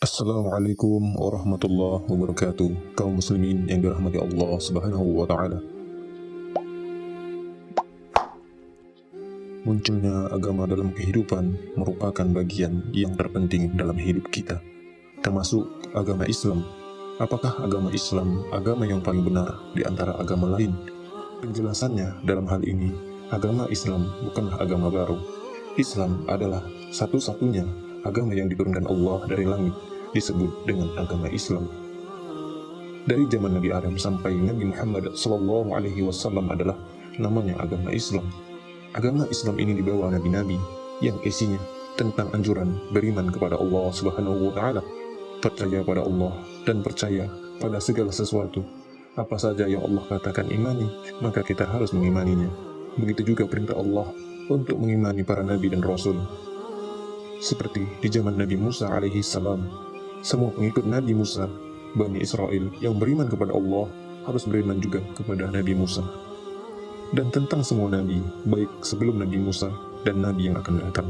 Assalamualaikum warahmatullahi wabarakatuh. Kaum muslimin yang dirahmati Allah Subhanahu wa taala. Munculnya agama dalam kehidupan merupakan bagian yang terpenting dalam hidup kita, termasuk agama Islam. Apakah agama Islam agama yang paling benar di antara agama lain? Penjelasannya dalam hal ini, agama Islam bukanlah agama baru. Islam adalah satu-satunya agama yang diturunkan Allah dari langit, disebut dengan agama Islam. Dari zaman Nabi Adam sampai Nabi Muhammad SAW adalah namanya agama Islam. Agama Islam ini dibawa nabi-nabi yang isinya tentang anjuran beriman kepada Allah Subhanahu wa taala, percaya pada Allah dan percaya pada segala sesuatu. Apa saja yang Allah katakan imani, maka kita harus mengimaninya. Begitu juga perintah Allah untuk mengimani para nabi dan rasul. Seperti di zaman Nabi Musa alaihi salam, semua pengikut Nabi Musa, Bani Israel yang beriman kepada Allah harus beriman juga kepada Nabi Musa. Dan tentang semua nabi, baik sebelum Nabi Musa dan nabi yang akan datang.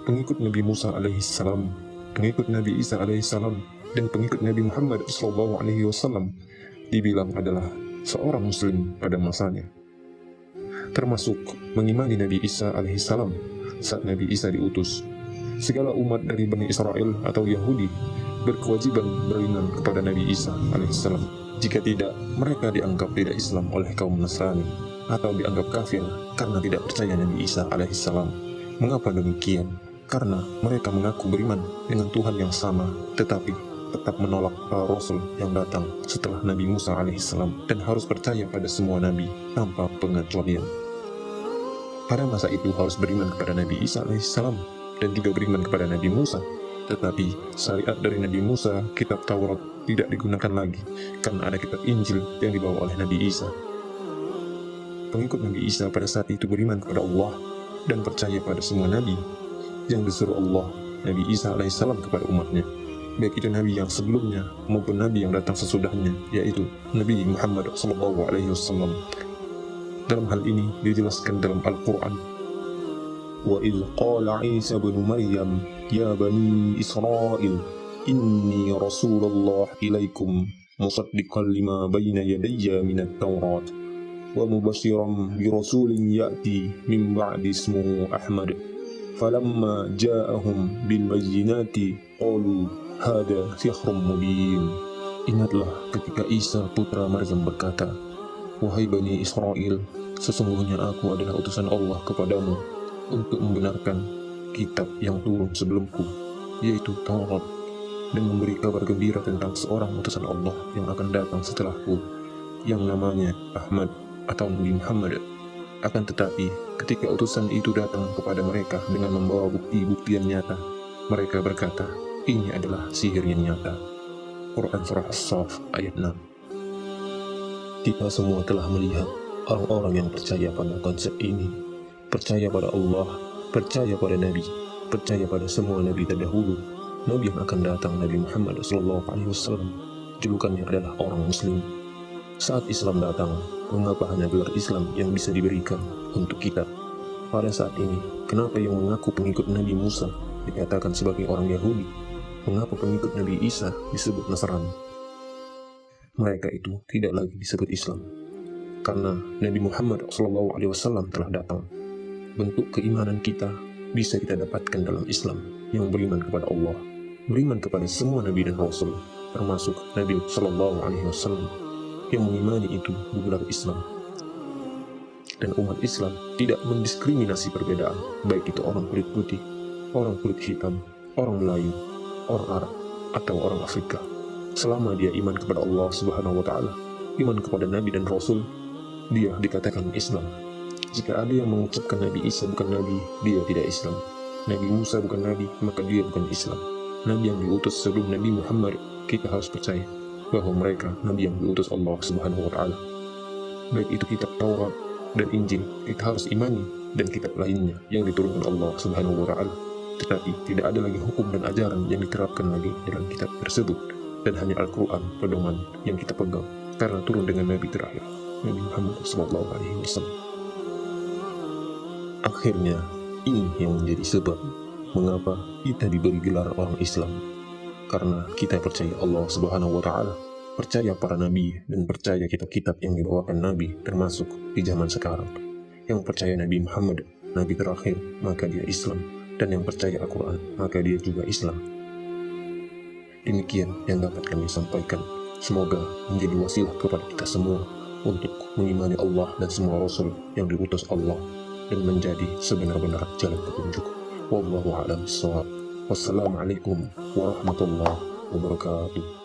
Pengikut Nabi Musa alaihi salam, pengikut Nabi Isa alaihi salam, dan pengikut Nabi Muhammad SAW dibilang adalah seorang muslim pada masanya. Termasuk mengimani Nabi Isa alaihi salam saat Nabi Isa diutus. Segala umat dari Bani Israel atau Yahudi berkewajiban beriman kepada Nabi Isa alaihissalam. Jika tidak, mereka dianggap tidak Islam oleh kaum Nasrani atau dianggap kafir karena tidak percaya Nabi Isa alaihissalam. Mengapa demikian? Karena mereka mengaku beriman dengan Tuhan yang sama, tetapi tetap menolak para Rasul yang datang setelah Nabi Musa alaihissalam dan harus percaya pada semua Nabi tanpa pengecualian. Pada masa itu harus beriman kepada Nabi Isa alaihissalam dan juga beriman kepada Nabi Musa. Tetapi syariat dari Nabi Musa, kitab Taurat, tidak digunakan lagi karena ada kitab Injil yang dibawa oleh Nabi Isa. Pengikut Nabi Isa pada saat itu beriman kepada Allah dan percaya pada semua Nabi yang disuruh Allah, Nabi Isa alaihissalam, kepada umatnya, baik itu Nabi yang sebelumnya maupun Nabi yang datang sesudahnya, yaitu Nabi Muhammad SAW. Dalam hal ini dijelaskan dalam Al-Quran, وَإِذْ قَالَ عِيسَى بْنُ مَرْيَمَ يَا بَنِي إِسْرَائِيلَ إِنِّي رَسُولُ اللَّهِ إِلَيْكُمْ مُصَدِّقًا لِمَا بَيْنَ يَدَيَّ مِنَ التَّوْرَاةِ وَمُبَشِّرًا بِرَسُولٍ يَأْتِي مِنْ بَعْدِي اسْمُهُ أَحْمَدُ فَلَمَّا جَاءَهُمْ بِالْبَيِّنَاتِ قَالُوا هَذَا سِحْرٌ مُبِينٌ. Ingatlah ketika Isa putra Maryam berkata, "Wahai Bani Israel, sesungguhnya aku adalah utusan Allah kepadamu untuk membenarkan kitab yang turun sebelumku, yaitu Taurat, dan memberi kabar gembira tentang seorang utusan Allah yang akan datang setelahku, yang namanya Ahmad atau Nabi Muhammad. Akan tetapi, ketika utusan itu datang kepada mereka dengan membawa bukti-bukti yang nyata, mereka berkata, ini adalah sihir yang nyata." Quran Surah As-Saff ayat 6. Kita semua telah melihat orang-orang yang percaya pada konsep ini, percaya pada Allah, percaya pada Nabi, percaya pada semua Nabi terdahulu, Nabi yang akan datang, Nabi Muhammad SAW. Julukannya adalah orang Muslim. Saat Islam datang, mengapa hanya gelar Islam yang bisa diberikan untuk kita? Pada saat ini, kenapa yang mengaku pengikut Nabi Musa dikatakan sebagai orang Yahudi? Mengapa pengikut Nabi Isa disebut Nasrani? Mereka itu tidak lagi disebut Islam, karena Nabi Muhammad SAW telah datang. Bentuk keimanan kita bisa kita dapatkan dalam Islam yang beriman kepada Allah, beriman kepada semua Nabi dan Rasul, termasuk Nabi SAW yang mengimani itu bergelar Islam. Dan umat Islam tidak mendiskriminasi perbedaan, baik itu orang kulit putih, orang kulit hitam, orang Melayu, orang Arab, atau orang Afrika. Selama dia iman kepada Allah Subhanahu wa taala, iman kepada Nabi dan Rasul, dia dikatakan Islam. Jika ada yang mengucapkan Nabi Isa bukan Nabi, dia tidak Islam. Nabi Musa bukan Nabi, maka dia bukan Islam. Nabi yang diutus sebelum Nabi Muhammad, kita harus percaya bahwa mereka Nabi yang diutus Allah Subhanahu wa ta'ala. Baik itu kitab Taurat dan Injil, kita harus imani, dan kitab lainnya yang diturunkan Allah Subhanahu wa ta'ala. Tetapi tidak ada lagi hukum dan ajaran yang diterapkan lagi dalam kitab tersebut, dan hanya Al-Quran pedoman yang kita pegang, karena turun dengan Nabi terakhir, Nabi Muhammad SAW. Akhirnya, ini yang menjadi sebab mengapa kita diberi gelar orang Islam. karena kita percaya Allah Subhanahu wa Ta'ala, percaya para nabi, dan percaya kitab-kitab yang dibawakan nabi, termasuk di zaman sekarang. Yang percaya Nabi Muhammad, nabi terakhir, maka dia Islam, dan yang percaya Al-Quran, maka dia juga Islam. Demikian yang dapat kami sampaikan. Semoga menjadi wasilah kepada kita semua untuk mengimani Allah dan semua Rasul yang diutus Allah, dan menjadi sebenar-benar jalan petunjuk. Wallahu a'lam bishawab. Wassalamualaikum warahmatullahi wabarakatuh.